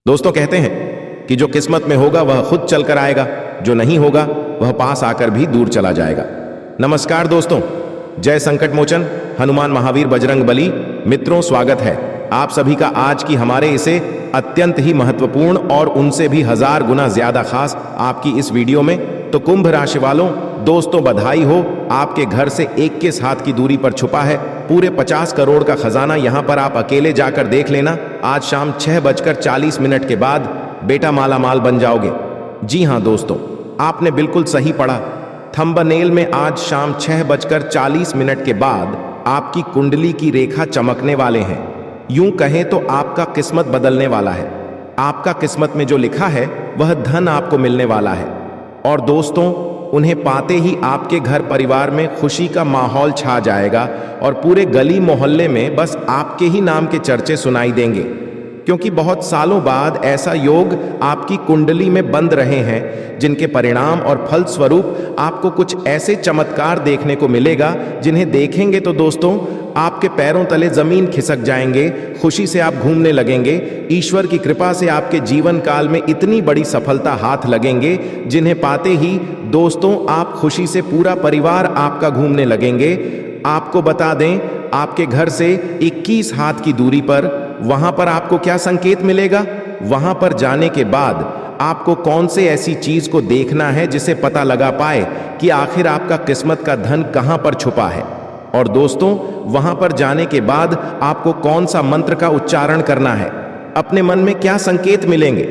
दोस्तों कहते हैं कि जो किस्मत में होगा वह खुद चलकर आएगा, जो नहीं होगा वह पास आकर भी दूर चला जाएगा। नमस्कार दोस्तों, जय संकट मोचन हनुमान महावीर बजरंग बली। मित्रों, स्वागत है आप सभी का आज की हमारे इसे अत्यंत ही महत्वपूर्ण और उनसे भी 1000 गुना ज्यादा खास आपकी इस वीडियो में। तो कुंभ राशि वालों दोस्तों, बधाई हो, आपके घर से 21 हाथ की दूरी पर छुपा है पूरे 50 करोड़ का खजाना। यहां पर आप अकेले जाकर देख लेना, आज शाम 6:40 के बाद बेटा माला माल बन जाओगे। जी हां दोस्तों, आपने बिल्कुल सही पढ़ा। थंबनेल में आज शाम 6:40 के बाद आपकी कुंडली की रेखा चमकने वाले हैं। यूं कहें तो आपका किस्मत बदलने वाला है। आपका किस्मत में जो लिखा है वह धन आपको मिलने वाला है। और दोस्तों, उन्हें पाते ही आपके घर परिवार में खुशी का माहौल छा जाएगा और पूरे गली मोहल्ले में बस आपके ही नाम के चर्चे सुनाई देंगे, क्योंकि बहुत सालों बाद ऐसा योग आपकी कुंडली में बंद रहे हैं जिनके परिणाम और फल स्वरूप आपको कुछ ऐसे चमत्कार देखने को मिलेगा जिन्हें देखेंगे तो दोस्तों आपके पैरों तले जमीन खिसक जाएंगे। खुशी से आप घूमने लगेंगे। ईश्वर की कृपा से आपके जीवन काल में इतनी बड़ी सफलता हाथ लगेंगे जिन्हें पाते ही दोस्तों आप खुशी से पूरा परिवार आपका घूमने लगेंगे। आपको बता दें, आपके घर से 21 हाथ की दूरी पर वहां पर आपको क्या संकेत मिलेगा। वहां पर जाने के बाद आपको कौन से ऐसी चीज को देखना है जिसे पता लगा पाए कि आखिर आपका किस्मत का धन कहां पर छुपा है। और दोस्तों, वहां पर जाने के बाद आपको कौन सा मंत्र का उच्चारण करना है, अपने मन में क्या संकेत मिलेंगे,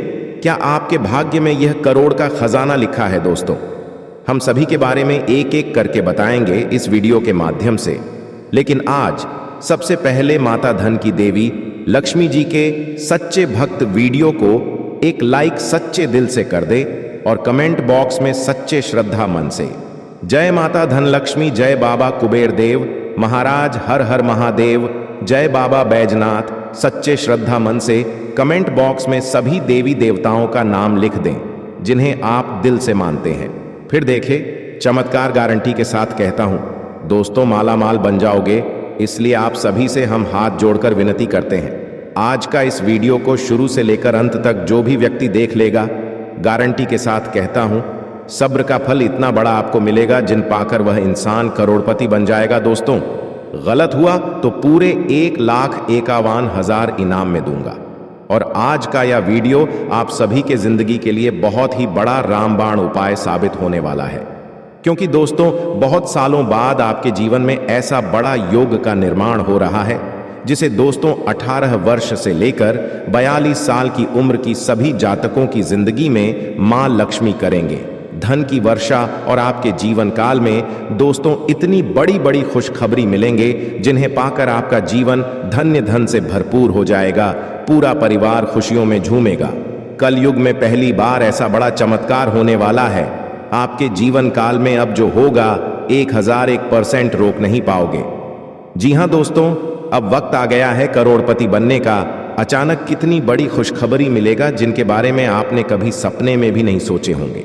क्या आपके भाग्य में यह करोड़ का खजाना लिखा है। दोस्तों, हम सभी के बारे में एक एक करके बताएंगे इस वीडियो के माध्यम से। लेकिन आज सबसे पहले माता धन की देवी लक्ष्मी जी के सच्चे भक्त वीडियो को एक लाइक सच्चे दिल से कर दे और कमेंट बॉक्स में सच्चे श्रद्धा मन से जय माता धन लक्ष्मी, जय बाबा कुबेर देव महाराज, हर हर महादेव, जय बाबा बैजनाथ, सच्चे श्रद्धा मन से कमेंट बॉक्स में सभी देवी देवताओं का नाम लिख दें जिन्हें आप दिल से मानते हैं। फिर देखें, चमत्कार गारंटी के साथ कहता हूं दोस्तों, माला माल बन जाओगे। इसलिए आप सभी से हम हाथ जोड़कर विनती करते हैं, आज का इस वीडियो को शुरू से लेकर अंत तक जो भी व्यक्ति देख लेगा, गारंटी के साथ कहता हूं सब्र का फल इतना बड़ा आपको मिलेगा जिन पाकर वह इंसान करोड़पति बन जाएगा। दोस्तों, गलत हुआ तो पूरे 1,51,000 इनाम में दूंगा। और आज का यह वीडियो आप सभी के जिंदगी के लिए बहुत ही बड़ा रामबाण उपाय साबित होने वाला है, क्योंकि दोस्तों बहुत सालों बाद आपके जीवन में ऐसा बड़ा योग का निर्माण हो रहा है जिसे दोस्तों 18 वर्ष से लेकर 42 साल की उम्र की सभी जातकों की जिंदगी में मां लक्ष्मी करेंगे धन की वर्षा। और आपके जीवन काल में दोस्तों इतनी बड़ी बड़ी खुशखबरी मिलेंगे जिन्हें पाकर आपका जीवन धन्य धन से भरपूर हो जाएगा। पूरा परिवार खुशियों में झूमेगा। कलयुग में पहली बार ऐसा बड़ा चमत्कार होने वाला है आपके जीवन काल में। अब जो होगा 1001% रोक नहीं पाओगे। जी हां दोस्तों, अब वक्त आ गया है करोड़पति बनने का। अचानक कितनी बड़ी खुशखबरी मिलेगा जिनके बारे में आपने कभी सपने में भी नहीं सोचे होंगे।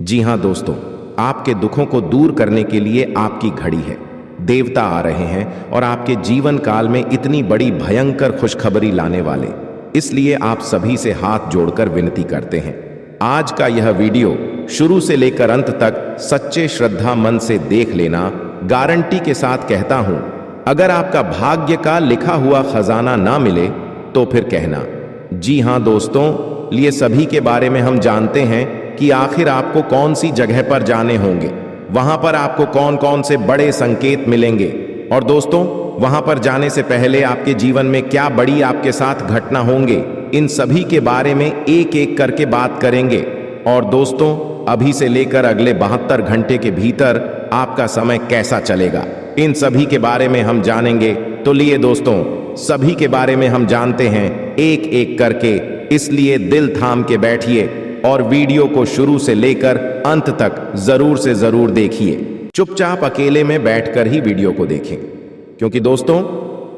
जी हां दोस्तों, आपके दुखों को दूर करने के लिए आपकी घड़ी है। देवता आ रहे हैं और आपके जीवन काल में इतनी बड़ी भयंकर खुशखबरी लाने वाले। इसलिए आप सभी से हाथ जोड़कर विनती करते हैं, आज का यह वीडियो शुरू से लेकर अंत तक सच्चे श्रद्धा मन से देख लेना। गारंटी के साथ कहता हूं, अगर आपका भाग्य का लिखा हुआ खजाना ना मिले तो फिर कहना। जी हां दोस्तों, लिए सभी के बारे में हम जानते हैं कि आखिर आपको कौन सी जगह पर जाने होंगे, वहां पर आपको कौन कौन से बड़े संकेत मिलेंगे, और दोस्तों वहां पर जाने से पहले आपके जीवन में क्या बड़ी आपके साथ घटना होंगे, इन सभी के बारे में एक एक करके बात करेंगे। और दोस्तों, अभी से लेकर अगले 72 घंटे के भीतर आपका समय कैसा चलेगा, इन सभी के बारे में हम जानेंगे। तो लिए दोस्तों, सभी के बारे में हम जानते हैं एक एक करके, इसलिए दिल थाम के बैठिए और वीडियो को शुरू से लेकर अंत तक जरूर से जरूर देखिए। चुपचाप अकेले में बैठकर ही वीडियो को देखें, क्योंकि दोस्तों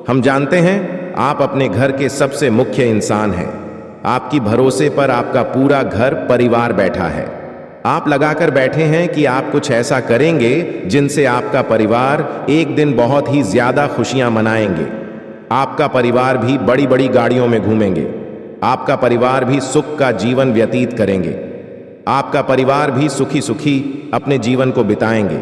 हम जानते हैं आप अपने घर के सबसे मुख्य इंसान हैं। आपकी भरोसे पर आपका पूरा घर परिवार बैठा है। आप लगाकर बैठे हैं कि आप कुछ ऐसा करेंगे जिनसे आपका परिवार एक दिन बहुत ही ज्यादा खुशियां मनाएंगे। आपका परिवार भी बड़ी बड़ी गाड़ियों में घूमेंगे। आपका परिवार भी सुख का जीवन व्यतीत करेंगे। आपका परिवार भी सुखी सुखी अपने जीवन को बिताएंगे।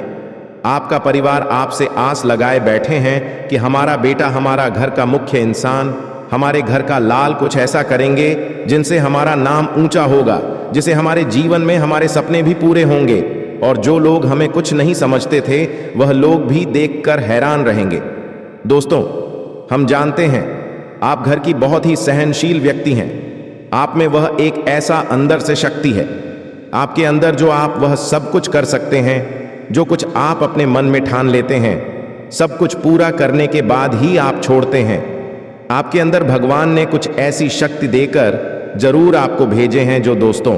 आपका परिवार आपसे आस लगाए बैठे हैं कि हमारा बेटा, हमारा घर का मुख्य इंसान, हमारे घर का लाल कुछ ऐसा करेंगे जिनसे हमारा नाम ऊंचा होगा, जिसे हमारे जीवन में हमारे सपने भी पूरे होंगे, और जो लोग हमें कुछ नहीं समझते थे वह लोग भी देखकर हैरान रहेंगे। दोस्तों, हम जानते हैं आप घर की बहुत ही सहनशील व्यक्ति हैं। आप में वह एक ऐसा अंदर से शक्ति है, आपके अंदर, जो आप वह सब कुछ कर सकते हैं जो कुछ आप अपने मन में ठान लेते हैं। सब कुछ पूरा करने के बाद ही आप छोड़ते हैं। आपके अंदर भगवान ने कुछ ऐसी शक्ति देकर जरूर आपको भेजे हैं। जो दोस्तों,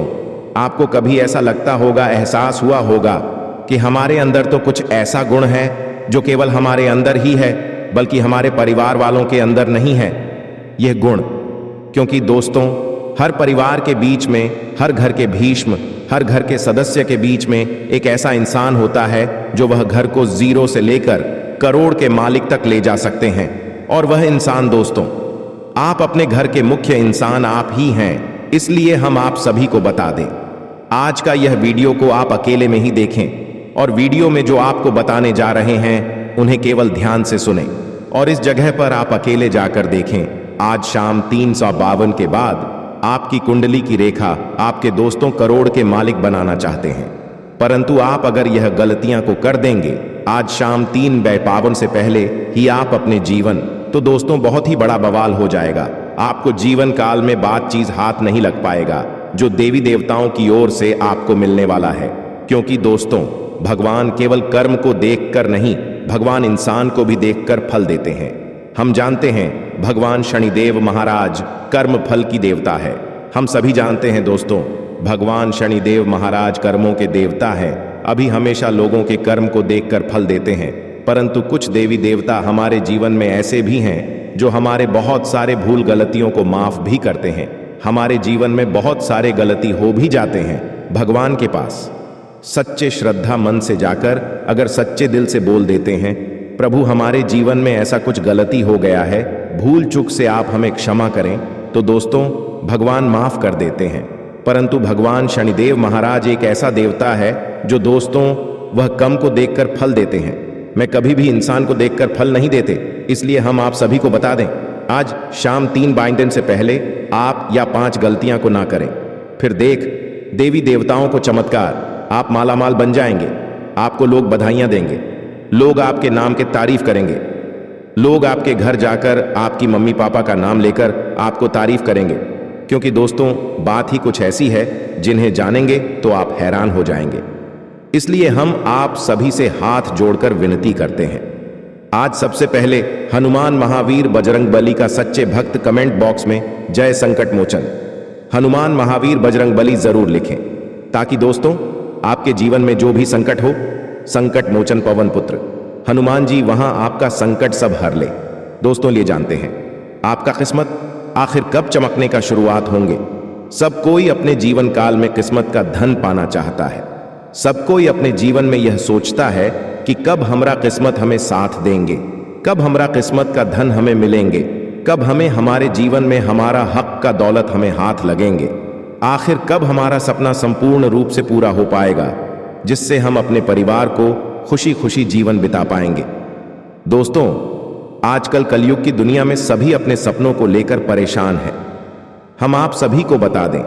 आपको कभी ऐसा लगता होगा, एहसास हुआ होगा कि हमारे अंदर तो कुछ ऐसा गुण है जो केवल हमारे अंदर ही है, बल्कि हमारे परिवार वालों के अंदर नहीं है यह गुण। क्योंकि दोस्तों, हर परिवार के बीच में, हर घर के भीष्म, हर घर के सदस्य के बीच में एक ऐसा इंसान होता है जो वह घर को 0 से लेकर करोड़ के मालिक तक ले जा सकते हैं। और वह इंसान दोस्तों, आप अपने घर के मुख्य इंसान आप ही हैं। इसलिए हम आप सभी को बता दें, आज का यह वीडियो को आप अकेले में ही देखें, और वीडियो में जो आपको बताने जा रहे हैं उन्हें केवल ध्यान से सुनें। और इस जगह पर आप अकेले जाकर देखें। आज शाम 352 के बाद आपकी कुंडली की रेखा आपके दोस्तों करोड़ के मालिक बनाना चाहते हैं, परंतु आप अगर यह गलतियां को कर देंगे आज शाम 352 से पहले ही आप अपने जीवन, तो दोस्तों बहुत ही बड़ा बवाल हो जाएगा। आपको जीवन काल में बात चीज हाथ नहीं लग पाएगा जो देवी देवताओं की ओर से आपको मिलने वाला है। क्योंकि दोस्तों, भगवान केवल कर्म को देखकर नहीं, भगवान इंसान को भी देखकर फल देते हैं। हम जानते हैं भगवान शनिदेव महाराज कर्म फल की देवता है। हम सभी जानते हैं दोस्तों, भगवान शनिदेव महाराज कर्मों के देवता हैं। अभी हमेशा लोगों के कर्म को देखकर फल देते हैं, परंतु कुछ देवी देवता हमारे जीवन में ऐसे भी हैं जो हमारे बहुत सारे भूल गलतियों को माफ भी करते हैं। हमारे जीवन में बहुत सारे गलती हो भी जाते हैं। भगवान के पास सच्चे श्रद्धा मन से जाकर अगर सच्चे दिल से बोल देते हैं, प्रभु हमारे जीवन में ऐसा कुछ गलती हो गया है, भूल चूक से आप हमें क्षमा करें, तो दोस्तों भगवान माफ कर देते हैं। परंतु भगवान शनिदेव महाराज एक ऐसा देवता है जो दोस्तों वह कर्म को देखकर फल देते हैं। मैं कभी भी इंसान को देखकर फल नहीं देते, इसलिए हम आप सभी को बता दें, आज शाम 352 से पहले आप या 5 गलतियां को ना करें। फिर देख देवी देवताओं को चमत्कार, आप मालामाल बन जाएंगे। आपको लोग बधाइयां देंगे, लोग आपके नाम की तारीफ करेंगे, लोग आपके घर जाकर आपकी मम्मी पापा का नाम लेकर आपको तारीफ करेंगे। क्योंकि दोस्तों बात ही कुछ ऐसी है जिन्हें जानेंगे तो आप हैरान हो जाएंगे। इसलिए हम आप सभी से हाथ जोड़कर विनती करते हैं, आज सबसे पहले हनुमान महावीर बजरंगबली का सच्चे भक्त कमेंट बॉक्स में जय संकट मोचन हनुमान महावीर बजरंगबली जरूर लिखें, ताकि दोस्तों आपके जीवन में जो भी संकट हो, संकट मोचन पवन पुत्र हनुमान जी वहां आपका संकट सब हर ले। दोस्तों ये जानते हैं आपका किस्मत आखिर कब चमकने का शुरुआत होंगे। सब कोई अपने जीवन काल में किस्मत का धन पाना चाहता है। सब कोई अपने जीवन में यह सोचता है कि कब हमरा किस्मत हमें साथ देंगे, कब हमरा किस्मत का धन हमें मिलेंगे, कब हमें हमारे जीवन में हमारा हक का दौलत हमें हाथ लगेंगे, आखिर कब हमारा सपना संपूर्ण रूप से पूरा हो पाएगा, जिससे हम अपने परिवार को खुशी खुशी जीवन बिता पाएंगे। दोस्तों आजकल कलयुग की दुनिया में सभी अपने सपनों को लेकर परेशान हैं। हम आप सभी को बता दें,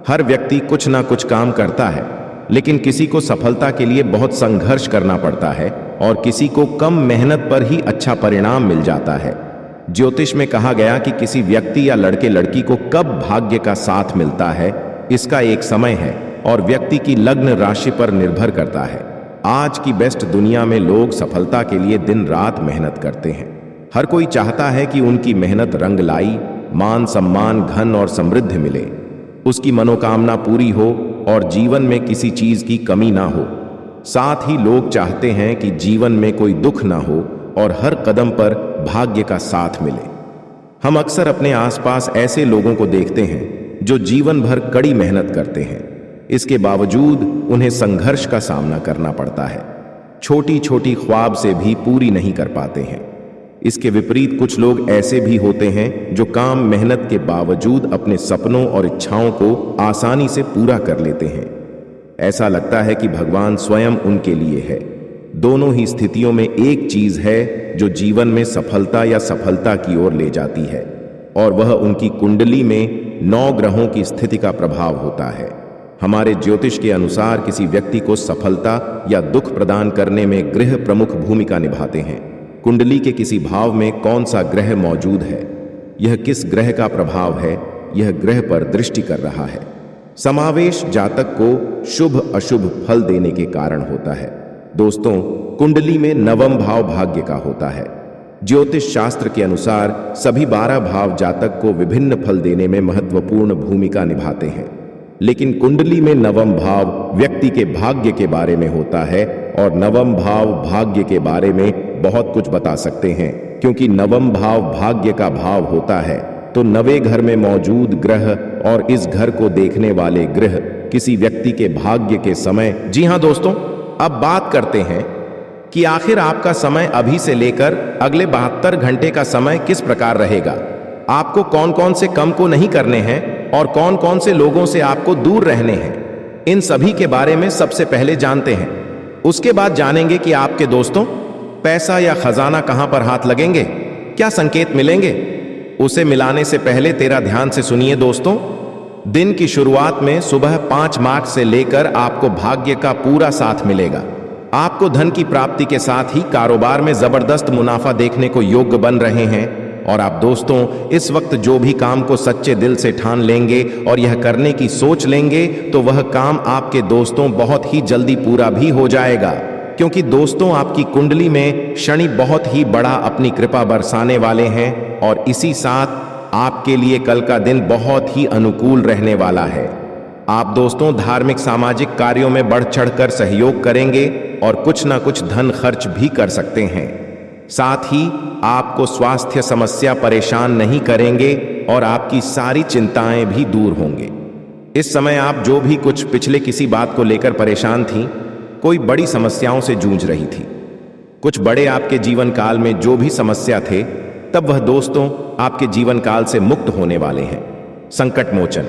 हर व्यक्ति कुछ ना कुछ काम करता है, लेकिन किसी को सफलता के लिए बहुत संघर्ष करना पड़ता है और किसी को कम मेहनत पर ही अच्छा परिणाम मिल जाता है। ज्योतिष में कहा गया कि किसी व्यक्ति या लड़के लड़की को कब भाग्य का साथ मिलता है, इसका एक समय है और व्यक्ति की लग्न राशि पर निर्भर करता है। आज की बेस्ट दुनिया में लोग सफलता के लिए दिन रात मेहनत करते हैं। हर कोई चाहता है कि उनकी मेहनत रंग लाई, मान सम्मान धन और समृद्धि मिले, उसकी मनोकामना पूरी हो और जीवन में किसी चीज की कमी ना हो। साथ ही लोग चाहते हैं कि जीवन में कोई दुख ना हो और हर कदम पर भाग्य का साथ मिले। हम अक्सर अपने आसपास ऐसे लोगों को देखते हैं जो जीवन भर कड़ी मेहनत करते हैं, इसके बावजूद उन्हें संघर्ष का सामना करना पड़ता है। छोटी छोटी ख्वाब से भी पूरी नहीं कर पाते हैं। इसके विपरीत कुछ लोग ऐसे भी होते हैं जो काम मेहनत के बावजूद अपने सपनों और इच्छाओं को आसानी से पूरा कर लेते हैं। ऐसा लगता है कि भगवान स्वयं उनके लिए है। दोनों ही स्थितियों में एक चीज है जो जीवन में सफलता या सफलता की ओर ले जाती है, और वह उनकी कुंडली में 9 ग्रहों की स्थिति का प्रभाव होता है। हमारे ज्योतिष के अनुसार किसी व्यक्ति को सफलता या दुख प्रदान करने में ग्रह प्रमुख भूमिका निभाते हैं। कुंडली के किसी भाव में कौन सा ग्रह मौजूद है, यह किस ग्रह का प्रभाव है, यह ग्रह पर दृष्टि कर रहा है। समावेश जातक को शुभ अशुभ फल देने के कारण होता है। दोस्तों, कुंडली में 9वां भाव भाग्य का होता है। ज्योतिष शास्त्र के अनुसार सभी 12 भाव जातक को विभिन्न फल देने में महत्वपूर्ण भूमिका निभाते हैं, लेकिन कुंडली में 9वां भाव व्यक्ति के भाग्य के बारे में होता है, और 9वां भाव भाग्य के बारे में बहुत कुछ बता सकते हैं। क्योंकि 9वां भाव भाग्य का भाव होता है, तो 9वें घर में मौजूद ग्रह और इस घर को देखने वाले ग्रह किसी व्यक्ति के भाग्य के समय। जी हां दोस्तों, अब बात करते हैं कि आखिर आपका समय अभी से लेकर अगले 72 घंटे का समय किस प्रकार रहेगा। आपको कौन कौन से काम को नहीं करने हैं और कौन कौन से लोगों से आपको दूर रहने हैं, इन सभी के बारे में सबसे पहले जानते हैं। उसके बाद जानेंगे कि आपके दोस्तों पैसा या खजाना कहां पर हाथ लगेंगे, क्या संकेत मिलेंगे। उसे मिलाने से पहले तेरा ध्यान से सुनिए दोस्तों। दिन की शुरुआत में सुबह 5 मार्च से लेकर आपको भाग्य का पूरा साथ मिलेगा। आपको धन की प्राप्ति के साथ ही कारोबार में जबरदस्त मुनाफा देखने को योग्य बन रहे हैं। और आप दोस्तों इस वक्त जो भी काम को सच्चे दिल से ठान लेंगे और यह करने की सोच लेंगे, तो वह काम आपके दोस्तों बहुत ही जल्दी पूरा भी हो जाएगा। क्योंकि दोस्तों आपकी कुंडली में शनि बहुत ही बड़ा अपनी कृपा बरसाने वाले हैं, और इसी साथ आपके लिए कल का दिन बहुत ही अनुकूल रहने वाला है। आप दोस्तों धार्मिक सामाजिक कार्यों में बढ़ चढ़कर सहयोग करेंगे और कुछ ना कुछ धन खर्च भी कर सकते हैं। साथ ही आपको स्वास्थ्य समस्या परेशान नहीं करेंगे और आपकी सारी चिंताएं भी दूर होंगे। इस समय आप जो भी कुछ पिछले किसी बात को लेकर परेशान थीं, कोई बड़ी समस्याओं से जूझ रही थी, कुछ बड़े आपके जीवन काल में जो भी समस्या थे, तब वह दोस्तों आपके जीवन काल से मुक्त होने वाले हैं। संकट मोचन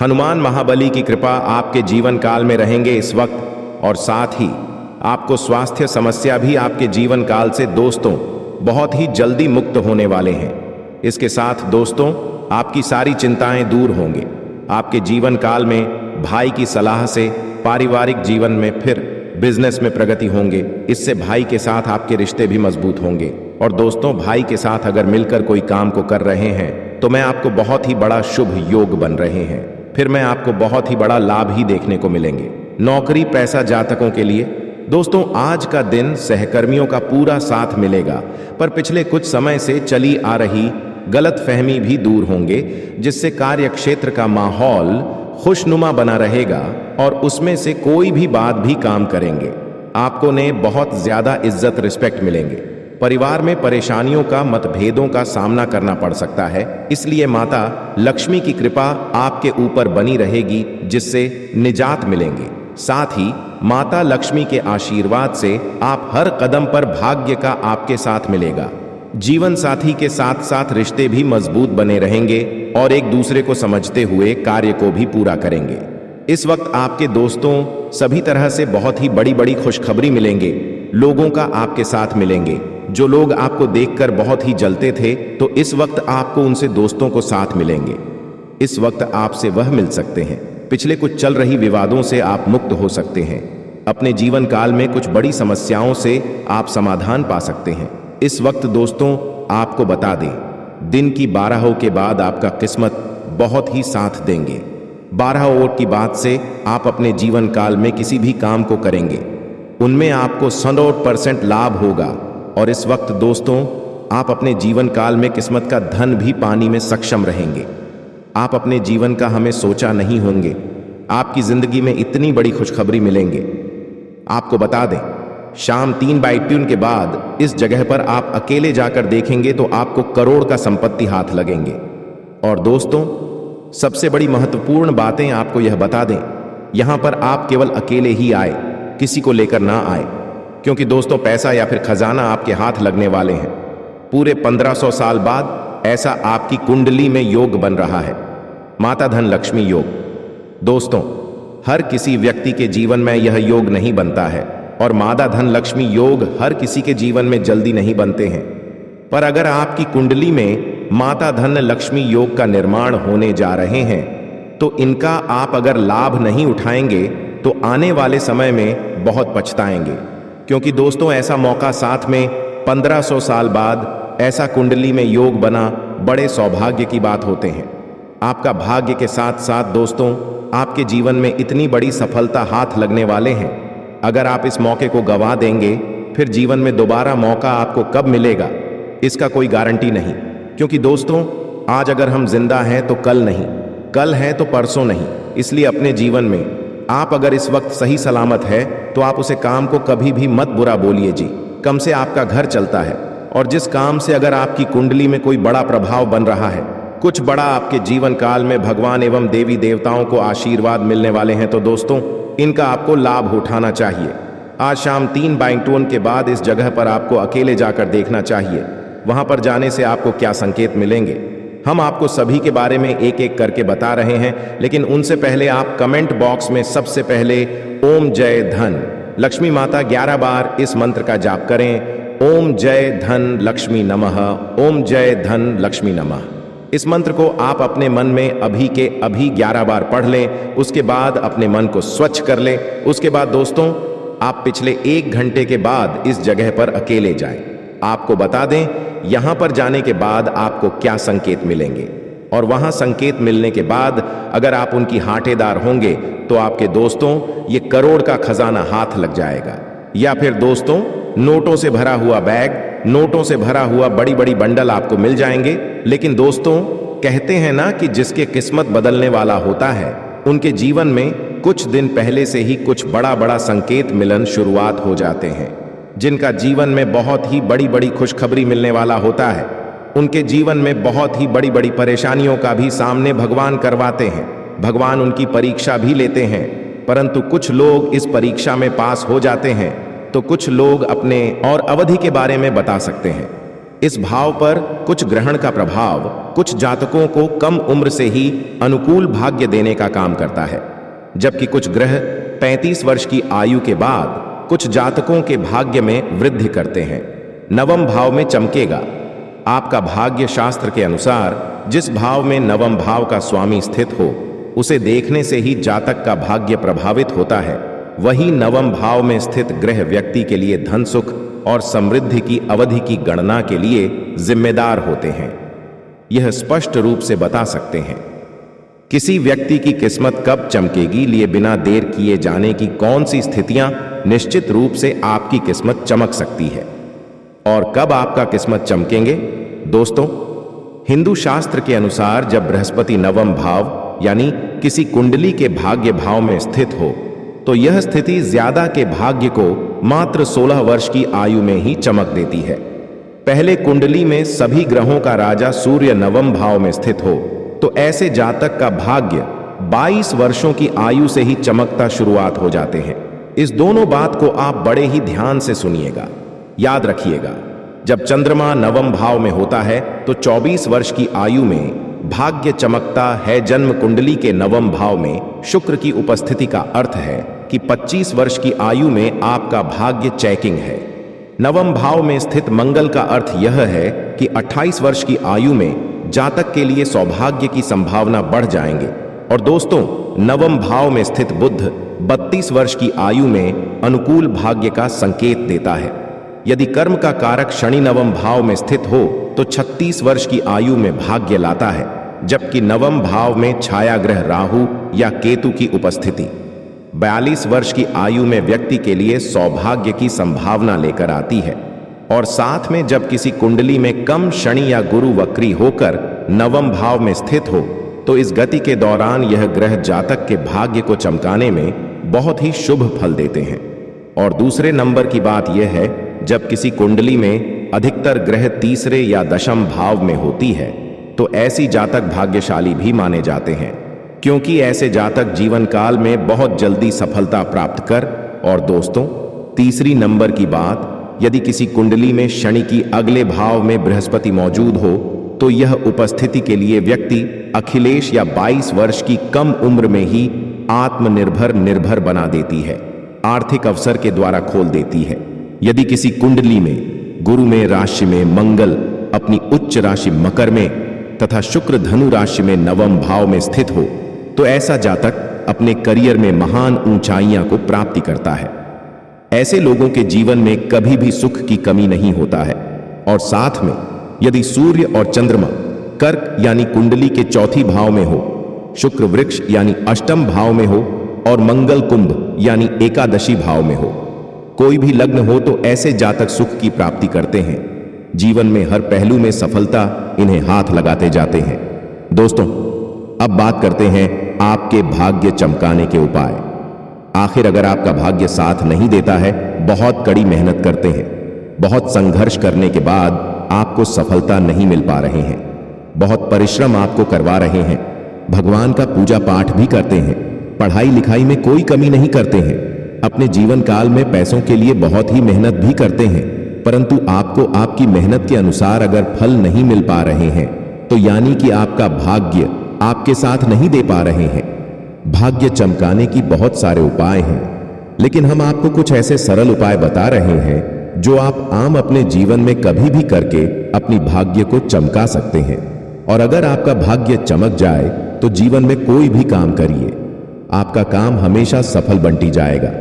हनुमान महाबली की कृपा आपके जीवन काल में रहेंगे इस वक्त, और साथ ही आपको स्वास्थ्य समस्या भी आपके जीवन काल से दोस्तों बहुत ही जल्दी मुक्त होने वाले हैं। इसके साथ दोस्तों आपकी सारी चिंताएं दूर होंगे। आपके जीवन काल में भाई की सलाह से पारिवारिक जीवन में फिर बिजनेस में प्रगति होंगे। इससे भाई के साथ आपके रिश्ते भी मजबूत होंगे। और दोस्तों भाई के साथ अगर मिलकर कोई काम को कर रहे हैं, तो मैं आपको बहुत ही बड़ा शुभ योग बन रहे हैं। फिर मैं आपको बहुत ही बड़ा लाभ ही देखने को मिलेंगे। नौकरी पैसा जातकों के लिए दोस्तों आज का दिन सहकर्मियों का पूरा साथ मिलेगा, पर पिछले कुछ समय से चली आ रही गलतफहमी भी दूर होंगे, जिससे कार्य क्षेत्र का माहौल खुशनुमा बना रहेगा और उसमें से कोई भी बात भी काम करेंगे। आपको ने बहुत ज्यादा इज्जत रिस्पेक्ट मिलेंगे। परिवार में परेशानियों का मतभेदों का सामना करना पड़ सकता है, इसलिए माता लक्ष्मी की कृपा आपके ऊपर बनी रहेगी, जिससे निजात मिलेंगे। साथ ही माता लक्ष्मी के आशीर्वाद से आप हर कदम पर भाग्य का आपके साथ मिलेगा। जीवन साथी के साथ साथ रिश्ते भी मजबूत बने रहेंगे और एक दूसरे को समझते हुए कार्य को भी पूरा करेंगे। इस वक्त आपके दोस्तों सभी तरह से बहुत ही बड़ी बड़ी खुशखबरी मिलेंगे। लोगों का आपके साथ मिलेंगे। जो लोग आपको देखकर बहुत ही जलते थे, तो इस वक्त आपको उनसे दोस्तों को साथ मिलेंगे। इस वक्त आपसे वह मिल सकते हैं। पिछले कुछ चल रही विवादों से आप मुक्त हो सकते हैं। अपने जीवन काल में कुछ बड़ी समस्याओं से आप समाधान पा सकते हैं। इस वक्त दोस्तों आपको बता दें, दिन की 12 ओर के बाद आपका किस्मत बहुत ही साथ देंगे। 12 ओर की बात से आप अपने जीवन काल में किसी भी काम को करेंगे, उनमें आपको 100% लाभ होगा। और इस वक्त दोस्तों आप अपने जीवन काल में किस्मत का धन भी पाने में सक्षम रहेंगे। आप अपने जीवन का हमें सोचा नहीं होंगे, आपकी जिंदगी में इतनी बड़ी खुशखबरी मिलेंगे। आपको बता दें, शाम 3/2 के बाद इस जगह पर आप अकेले जाकर देखेंगे तो आपको करोड़ का संपत्ति हाथ लगेंगे। और दोस्तों सबसे बड़ी महत्वपूर्ण बातें आपको यह बता दें, यहां पर आप केवल अकेले ही आए, किसी को लेकर ना आए, क्योंकि दोस्तों पैसा या फिर खजाना आपके हाथ लगने वाले हैं। पूरे 1500 साल बाद ऐसा आपकी कुंडली में योग बन रहा है, माता धन लक्ष्मी योग। दोस्तों, हर किसी व्यक्ति के जीवन में यह योग नहीं बनता है और माता धन लक्ष्मी योग हर किसी के जीवन में जल्दी नहीं बनते हैं। पर अगर आपकी कुंडली में माता धन लक्ष्मी योग का निर्माण होने जा रहे हैं तो इनका आप अगर लाभ नहीं उठाएंगे तो आने वाले समय में बहुत पछताएंगे, क्योंकि दोस्तों ऐसा मौका साथ में 1500 साल बाद ऐसा कुंडली में योग बना बड़े सौभाग्य की बात होते हैं। आपका भाग्य के साथ साथ दोस्तों आपके जीवन में इतनी बड़ी सफलता हाथ लगने वाले हैं। अगर आप इस मौके को गंवा देंगे फिर जीवन में दोबारा मौका आपको कब मिलेगा इसका कोई गारंटी नहीं, क्योंकि दोस्तों आज अगर हम जिंदा हैं तो कल नहीं, कल है तो परसों नहीं। इसलिए अपने जीवन में आप अगर इस वक्त सही सलामत है तो आप उसे काम को कभी भी मत बुरा बोलिए जी। कम से आपका घर चलता है, और जिस काम से अगर आपकी कुंडली में कोई बड़ा प्रभाव बन रहा है, कुछ बड़ा आपके जीवन काल में भगवान एवं देवी देवताओं को आशीर्वाद मिलने वाले हैं, तो दोस्तों इनका आपको लाभ उठाना चाहिए। आज शाम 3/2 के बाद इस जगह पर आपको अकेले जाकर देखना चाहिए। वहां पर जाने से आपको क्या संकेत मिलेंगे हम आपको सभी के बारे में एक एक करके बता रहे हैं, लेकिन उनसे पहले आप कमेंट बॉक्स में सबसे पहले ओम जय धन लक्ष्मी माता 11 बार इस मंत्र का जाप करें। ओम जय धन लक्ष्मी नमः, ओम जय धन लक्ष्मी नमः। इस मंत्र को आप अपने मन में अभी के अभी 11 बार पढ़ लें। उसके बाद अपने मन को स्वच्छ कर लें। उसके बाद दोस्तों आप पिछले 1 घंटे के बाद इस जगह पर अकेले जाएं। आपको बता दें यहां पर जाने के बाद आपको क्या संकेत मिलेंगे, और वहां संकेत मिलने के बाद अगर आप उनकी हाटेदार होंगे तो आपके दोस्तों ये करोड़ का खजाना हाथ लग जाएगा। या फिर दोस्तों नोटों से भरा हुआ बैग, नोटों से भरा हुआ बड़ी बड़ी बंडल आपको मिल जाएंगे। लेकिन दोस्तों कहते हैं ना कि जिसके किस्मत बदलने वाला होता है उनके जीवन में कुछ दिन पहले से ही कुछ बड़ा बड़ा संकेत मिलन शुरुआत हो जाते हैं। जिनका जीवन में बहुत ही बड़ी बड़ी खुशखबरी मिलने वाला होता है उनके जीवन में बहुत ही बड़ी बड़ी परेशानियों का भी सामने भगवान करवाते हैं। भगवान उनकी परीक्षा भी लेते हैं, परंतु कुछ लोग इस परीक्षा में पास हो जाते हैं तो कुछ लोग अपने और अवधि के बारे में बता सकते हैं। इस भाव पर कुछ ग्रहण का प्रभाव कुछ जातकों को कम उम्र से ही अनुकूल भाग्य देने का काम करता है, जबकि कुछ ग्रह 35 वर्ष की आयु के बाद कुछ जातकों के भाग्य में वृद्धि करते हैं। नवम भाव में चमकेगा। आपका भाग्य शास्त्र के अनुसार जिस भाव में नवम भाव का स्वामी स्थित हो उसे देखने से ही जातक का भाग्य प्रभावित होता है। वही नवम भाव में स्थित ग्रह व्यक्ति के लिए धन सुख और समृद्धि की अवधि की गणना के लिए जिम्मेदार होते हैं। यह स्पष्ट रूप से बता सकते हैं किसी व्यक्ति की किस्मत कब चमकेगी। लिए बिना देर किए जाने की कौन सी स्थितियां निश्चित रूप से आपकी किस्मत चमक सकती है और कब आपका किस्मत चमकेंगे। दोस्तों हिंदू शास्त्र के अनुसार जब बृहस्पति नवम भाव यानी किसी कुंडली के भाग्य भाव में स्थित हो तो यह स्थिति ज्यादा के भाग्य को मात्र 16 वर्ष की आयु में ही चमक देती है। पहले कुंडली में सभी ग्रहों का राजा सूर्य नवम भाव में स्थित हो तो ऐसे जातक का भाग्य 22 वर्षों की आयु से ही चमकता शुरुआत हो जाते हैं। इस दोनों बात को आप बड़े ही ध्यान से सुनिएगा, याद रखिएगा। जब चंद्रमा नवम भाव में होता है तो 24 वर्ष की आयु में भाग्य चमकता है। जन्म कुंडली के नवम भाव में शुक्र की उपस्थिति का अर्थ है कि 25 वर्ष की आयु में आपका भाग्य चेकिंग है। नवम भाव में स्थित मंगल का अर्थ यह है कि 28 वर्ष की आयु में जातक के लिए सौभाग्य की संभावना बढ़ जाएंगे। और दोस्तों नवम भाव में स्थित बुध 32 वर्ष की आयु में अनुकूल भाग्य का संकेत देता है। यदि कर्म का कारक शनि नवम भाव में स्थित हो तो 36 वर्ष की आयु में भाग्य लाता है, जबकि नवम भाव में छाया ग्रह राहु या केतु की उपस्थिति 42 वर्ष की आयु में व्यक्ति के लिए सौभाग्य की संभावना लेकर आती है। और साथ में जब किसी कुंडली में कम शनि या गुरु वक्री होकर नवम भाव में स्थित हो तो इस गति के दौरान यह ग्रह जातक के भाग्य को चमकाने में बहुत ही शुभ फल देते हैं। और दूसरे नंबर की बात यह है जब किसी कुंडली में अधिकतर ग्रह तीसरे या दशम भाव में होती है तो ऐसी जातक भाग्यशाली भी माने जाते हैं, क्योंकि ऐसे जातक जीवन काल में बहुत जल्दी सफलता प्राप्त कर। और दोस्तों तीसरी नंबर की बात यदि किसी कुंडली में शनि की अगले भाव में बृहस्पति मौजूद हो तो यह उपस्थिति के लिए व्यक्ति अखिलेश या 22 वर्ष की कम उम्र में ही निर्भर बना देती है, आर्थिक अवसर के द्वारा खोल देती है। यदि किसी कुंडली में गुरु में राशि में मंगल अपनी उच्च राशि मकर में तथा शुक्र धनु राशि में नवम भाव में स्थित हो तो ऐसा जातक अपने करियर में महान ऊंचाइयां को प्राप्ति करता है। ऐसे लोगों के जीवन में कभी भी सुख की कमी नहीं होता है। और साथ में यदि सूर्य और चंद्रमा कर्क यानी कुंडली के चौथी भाव में हो, शुक्र वृक्ष यानी अष्टम भाव में हो और मंगल कुंभ यानी एकादशी भाव में हो, कोई भी लग्न हो तो ऐसे जातक सुख की प्राप्ति करते हैं। जीवन में हर पहलू में सफलता इन्हें हाथ लगाते जाते हैं। दोस्तों, अब बात करते हैं आपके भाग्य चमकाने के उपाय। आखिर अगर आपका भाग्य साथ नहीं देता है, बहुत कड़ी मेहनत करते हैं, बहुत संघर्ष करने के बाद आपको सफलता नहीं मिल पा रहे हैं, बहुत परिश्रम आपको करवा रहे हैं, भगवान का पूजा पाठ भी करते हैं, पढ़ाई लिखाई में कोई कमी नहीं करते हैं, अपने जीवन काल में पैसों के लिए बहुत ही मेहनत भी करते हैं, परंतु आपको आपकी मेहनत के अनुसार अगर फल नहीं मिल पा रहे हैं तो यानी कि आपका भाग्य आपके साथ नहीं दे पा रहे हैं। भाग्य चमकाने की बहुत सारे उपाय हैं, लेकिन हम आपको कुछ ऐसे सरल उपाय बता रहे हैं जो आप आम अपने जीवन में कभी भी करके अपनी भाग्य को चमका सकते हैं। और अगर आपका भाग्य चमक जाए तो जीवन में कोई भी काम करिए, आपका काम हमेशा सफल बनती जाएगा।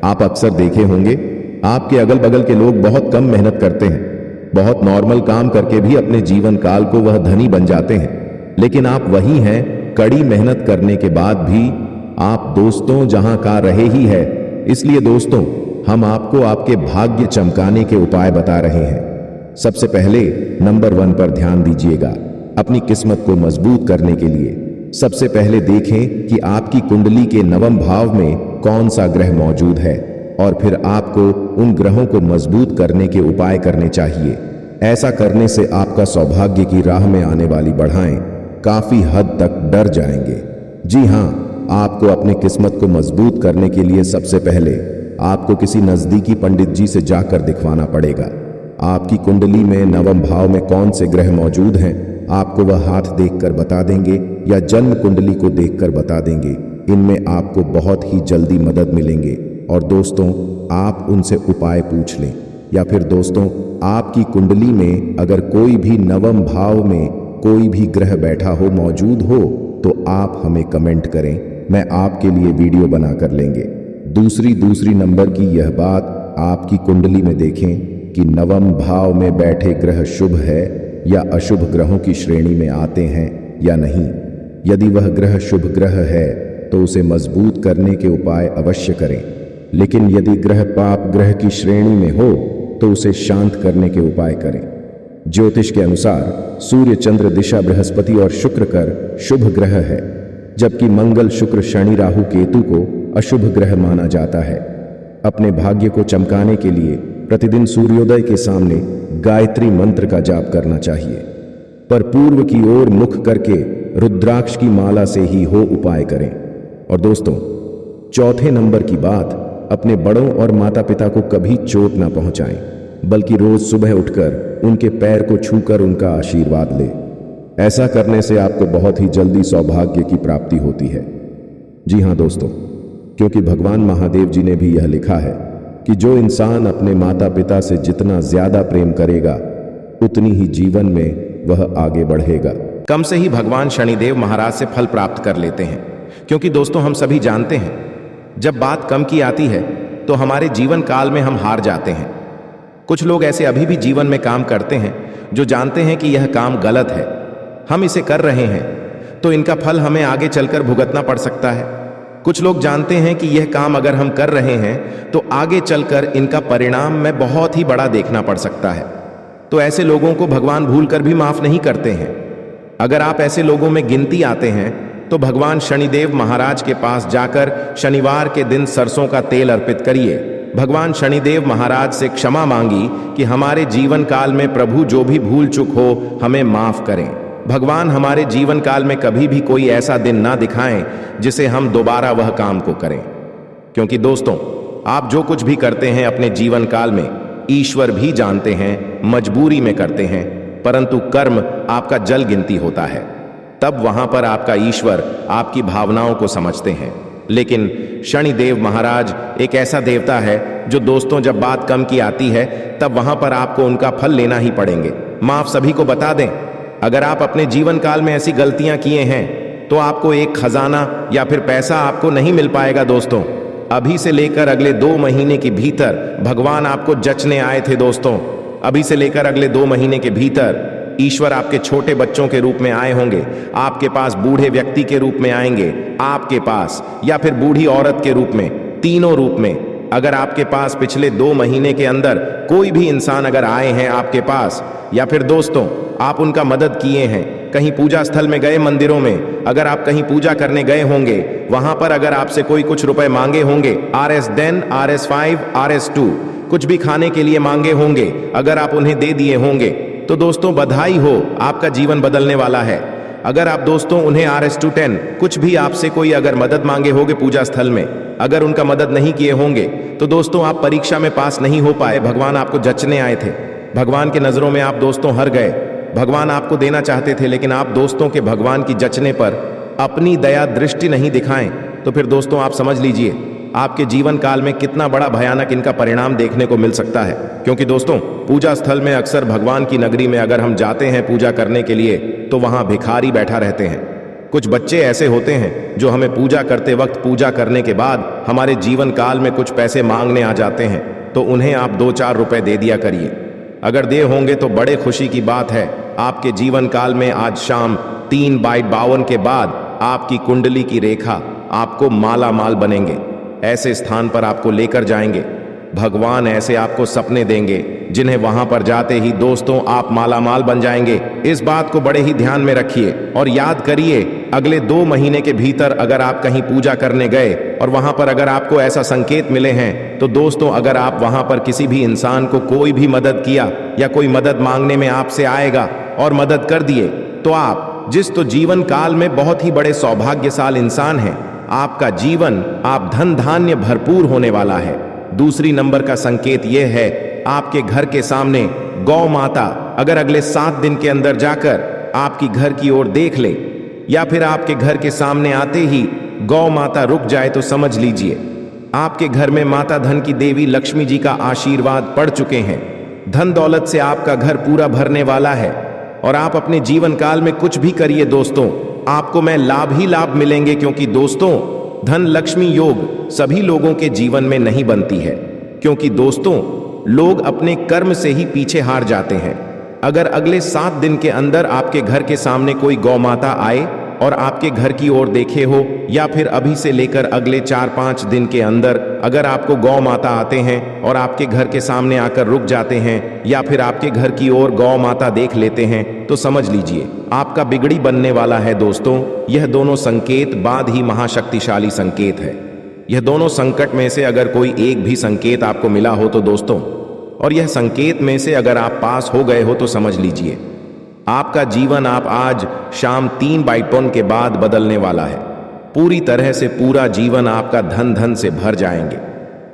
आप अक्सर देखे होंगे आपके अगल बगल के लोग बहुत कम मेहनत करते हैं, बहुत नॉर्मल काम करके भी अपने जीवन काल को वह धनी बन जाते हैं, लेकिन आप वही हैं कड़ी मेहनत करने के बाद भी आप दोस्तों जहां का रहे ही है। इसलिए दोस्तों, हम आपको आपके भाग्य चमकाने के उपाय बता रहे हैं। सबसे पहले नंबर 1 पर ध्यान दीजिएगा। अपनी किस्मत को मजबूत करने के लिए सबसे पहले देखें कि आपकी कुंडली के नवम भाव में कौन सा ग्रह मौजूद है और फिर आपको उन ग्रहों को मजबूत करने के उपाय करने चाहिए। ऐसा करने से आपका सौभाग्य की राह में आने वाली बढ़ाएं काफी हद तक डर जाएंगे। जी हां, आपको अपनी किस्मत को मजबूत करने के लिए सबसे पहले आपको किसी नजदीकी पंडित जी से जाकर दिखवाना पड़ेगा। आपकी कुंडली में नवम भाव में कौन से ग्रह मौजूद हैं आपको वह हाथ देखकर बता देंगे या जन्म कुंडली को देखकर बता देंगे। इनमें आपको बहुत ही जल्दी मदद मिलेंगे। और दोस्तों, आप उनसे उपाय पूछ लें। या फिर दोस्तों, आपकी कुंडली में अगर कोई भी नवम भाव में कोई भी ग्रह बैठा हो मौजूद हो तो आप हमें कमेंट करें, मैं आपके लिए वीडियो बना कर लेंगे। दूसरी नंबर की यह बात, आपकी कुंडली में देखें कि नवम भाव में बैठे ग्रह शुभ है या अशुभ ग्रहों की श्रेणी में आते हैं या नहीं। यदि वह ग्रह शुभ ग्रह है तो उसे मजबूत करने के उपाय अवश्य करें, लेकिन यदि ग्रह पाप ग्रह की श्रेणी में हो तो उसे शांत करने के उपाय करें। ज्योतिष के अनुसार सूर्य चंद्र दिशा बृहस्पति और शुक्र कर शुभ ग्रह है, जबकि मंगल शुक्र शनि राहु केतु को अशुभ ग्रह माना जाता है। अपने भाग्य को चमकाने के लिए प्रतिदिन सूर्योदय के सामने गायत्री मंत्र का जाप करना चाहिए, पर पूर्व की ओर मुख करके रुद्राक्ष की माला से ही हो उपाय करें। और दोस्तों, चौथे नंबर की बात, अपने बड़ों और माता पिता को कभी चोट ना पहुंचाएं, बल्कि रोज सुबह उठकर उनके पैर को छूकर उनका आशीर्वाद ले। ऐसा करने से आपको बहुत ही जल्दी सौभाग्य की प्राप्ति होती है। जी हां दोस्तों, क्योंकि भगवान महादेव जी ने भी यह लिखा है कि जो इंसान अपने माता पिता से जितना ज्यादा प्रेम करेगा उतनी ही जीवन में वह आगे बढ़ेगा। कम से ही भगवान शनिदेव महाराज से फल प्राप्त कर लेते हैं, क्योंकि दोस्तों हम सभी जानते हैं जब बात कम की आती है तो हमारे जीवन काल में हम हार जाते हैं। कुछ लोग ऐसे अभी भी जीवन में काम करते हैं जो जानते हैं कि यह काम गलत है, हम इसे कर रहे हैं तो इनका फल हमें आगे चलकर भुगतना पड़ सकता है। कुछ लोग जानते हैं कि यह काम अगर हम कर रहे हैं तो आगे चलकर इनका परिणाम में बहुत ही बड़ा देखना पड़ सकता है, तो ऐसे लोगों को भगवान भूलकर भी माफ नहीं करते हैं। अगर आप ऐसे लोगों में गिनती आते हैं तो भगवान शनिदेव महाराज के पास जाकर शनिवार के दिन सरसों का तेल अर्पित करिए। भगवान शनिदेव महाराज से क्षमा मांगी कि हमारे जीवन काल में प्रभु जो भी भूल चूक हो हमें माफ करें। भगवान हमारे जीवन काल में कभी भी कोई ऐसा दिन ना दिखाएं जिसे हम दोबारा वह काम को करें, क्योंकि दोस्तों आप जो कुछ भी करते हैं अपने जीवन काल में ईश्वर भी जानते हैं, मजबूरी में करते हैं, परंतु कर्म आपका जल गिनती होता है। तब वहां पर आपका ईश्वर आपकी भावनाओं को समझते हैं। लेकिन शनिदेव महाराज एक ऐसा देवता है जो दोस्तों जब बात कम की आती है तब वहां पर आपको उनका फल लेना ही पड़ेंगे। माफ सभी को बता दें, अगर आप अपने जीवन काल में ऐसी गलतियां किए हैं तो आपको एक खजाना या फिर पैसा आपको नहीं मिल पाएगा। दोस्तों अभी से लेकर अगले 2 महीने के भीतर भगवान आपको जचने आए थे। दोस्तों अभी से लेकर अगले 2 महीने के भीतर ईश्वर आपके छोटे बच्चों के रूप में आए होंगे, आपके पास बूढ़े व्यक्ति के रूप में आएंगे आपके पास, या फिर बूढ़ी औरत के रूप में, तीनों रूप में। अगर आपके पास पिछले 2 महीने के अंदर कोई भी इंसान अगर आए हैं आपके पास, या फिर दोस्तों आप उनका मदद किए हैं, कहीं पूजा स्थल में गए, मंदिरों में अगर आप कहीं पूजा करने गए होंगे, वहां पर अगर आपसे कोई कुछ रुपए मांगे होंगे, RS10, RS5, RS2 कुछ भी खाने के लिए मांगे होंगे, अगर आप उन्हें दे दिए होंगे तो दोस्तों बधाई हो, आपका जीवन बदलने वाला है। अगर आप दोस्तों उन्हें RS210 कुछ भी आपसे कोई अगर मदद मांगे होंगे पूजा स्थल में, अगर उनका मदद नहीं किए होंगे तो दोस्तों आप परीक्षा में पास नहीं हो पाए, भगवान आपको जचने आए थे। भगवान के नजरों में आप दोस्तों हार गए। भगवान आपको देना चाहते थे लेकिन आप दोस्तों के भगवान की जचने पर अपनी दया दृष्टि नहीं दिखाएं, तो फिर दोस्तों आप समझ लीजिए आपके जीवन काल में कितना बड़ा भयानक इनका परिणाम देखने को मिल सकता है। क्योंकि दोस्तों पूजा स्थल में अक्सर भगवान की नगरी में अगर हम जाते हैं पूजा करने के लिए तो वहां भिखारी बैठा रहते हैं। कुछ बच्चे ऐसे होते हैं जो हमें पूजा करते वक्त पूजा करने के बाद हमारे जीवन काल में कुछ पैसे मांगने आ जाते हैं, तो उन्हें आप 2-4 रुपए दे दिया करिए। अगर दे होंगे तो बड़े खुशी की बात है, आपके जीवन काल में आज शाम 3/52 के बाद आपकी कुंडली की रेखा आपको माला माल बनेंगे, ऐसे स्थान पर आपको लेकर जाएंगे। भगवान ऐसे आपको सपने देंगे जिन्हें वहां पर जाते ही दोस्तों आप माला माल बन जाएंगे। इस बात को बड़े ही ध्यान में रखिए और याद करिए, अगले 2 महीने के भीतर अगर आप कहीं पूजा करने गए और वहां पर अगर आपको ऐसा संकेत मिले हैं, तो दोस्तों अगर आप वहां पर किसी भी इंसान को कोई भी मदद किया या कोई मदद मांगने में आपसे आएगा और मदद कर दिए, तो आप जिस तो जीवन काल में बहुत ही बड़े सौभाग्यशाली इंसान हैं, आपका जीवन आप धन धान्य भरपूर होने वाला है। दूसरी नंबर का संकेत यह है, आपके घर के सामने गौ माता अगर अगले 7 दिन के अंदर जाकर आपकी घर की ओर देख ले, या फिर आपके घर के सामने आते ही गौ माता रुक जाए, तो समझ लीजिए आपके घर में माता धन की देवी लक्ष्मी जी का आशीर्वाद पड़ चुके हैं। धन दौलत से आपका घर पूरा भरने वाला है और आप अपने जीवन काल में कुछ भी करिए दोस्तों, आपको मैं लाभ ही लाभ मिलेंगे। क्योंकि दोस्तों धन लक्ष्मी योग सभी लोगों के जीवन में नहीं बनती है, क्योंकि दोस्तों लोग अपने कर्म से ही पीछे हार जाते हैं। अगर अगले 7 दिन के अंदर आपके घर के सामने कोई गौ माता आए और आपके घर की ओर देखे हो, या फिर अभी से लेकर अगले 4-5 दिन के अंदर अगर आपको गौ माता आते हैं और आपके घर के सामने आकर रुक जाते हैं, या फिर आपके घर की ओर गौ माता देख लेते हैं, तो समझ लीजिए आपका बिगड़ी बनने वाला है। दोस्तों यह दोनों संकेत बाद ही महाशक्तिशाली संकेत है। यह दोनों संकट में से अगर कोई एक भी संकेत आपको मिला हो तो दोस्तों, और यह संकेत में से अगर आप पास हो गए हो, तो समझ लीजिए आपका जीवन आप आज शाम 3/52 के बाद बदलने वाला है। पूरी तरह से पूरा जीवन आपका धन धन से भर जाएंगे।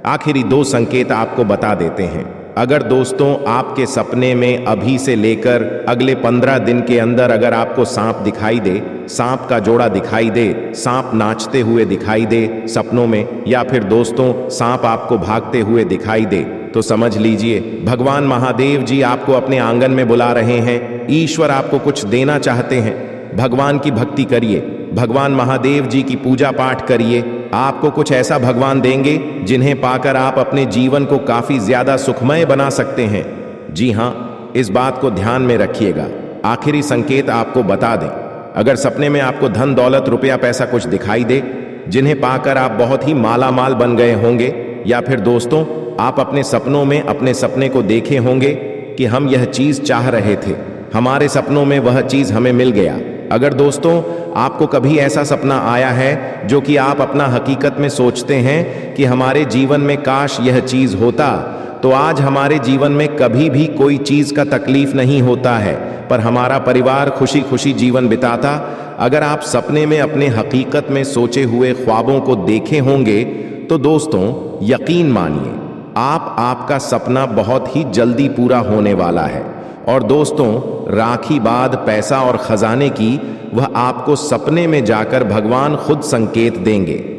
आखिरी 2 संकेत आपको बता देते हैं। अगर दोस्तों आपके सपने में अभी से लेकर अगले 15 दिन के अंदर अगर आपको सांप दिखाई दे, सांप का जोड़ा दिखाई दे, सांप नाचते हुए दिखाई दे सपनों में, या फिर दोस्तों सांप आपको भागते हुए दिखाई दे, तो समझ लीजिए भगवान महादेव जी आपको अपने आंगन में बुला रहे हैं। ईश्वर आपको कुछ देना चाहते हैं। भगवान की भक्ति करिए, भगवान महादेव जी की पूजा पाठ करिए, आपको कुछ ऐसा भगवान देंगे जिन्हें पाकर आप अपने जीवन को काफी ज्यादा सुखमय बना सकते हैं। जी हां, इस बात को ध्यान में रखिएगा। आखिरी संकेत आपको बता दें, अगर सपने में आपको धन दौलत रुपया पैसा कुछ दिखाई दे जिन्हें पाकर आप बहुत ही माला माल बन गए होंगे, या फिर दोस्तों आप अपने सपनों में अपने सपने को देखे होंगे कि हम यह चीज चाह रहे थे, हमारे सपनों में वह चीज हमें मिल गया। अगर दोस्तों आपको कभी ऐसा सपना आया है जो कि आप अपना हकीकत में सोचते हैं कि हमारे जीवन में काश यह चीज होता, तो आज हमारे जीवन में कभी भी कोई चीज का तकलीफ नहीं होता है, पर हमारा परिवार खुशी खुशी जीवन बिताता। अगर आप सपने में अपने हकीकत में सोचे हुए ख्वाबों को देखे होंगे, तो दोस्तों यकीन मानिए आपका सपना बहुत ही जल्दी पूरा होने वाला है। और दोस्तों, राखी बाद पैसा और खजाने की, वह आपको सपने में जाकर भगवान खुद संकेत देंगे।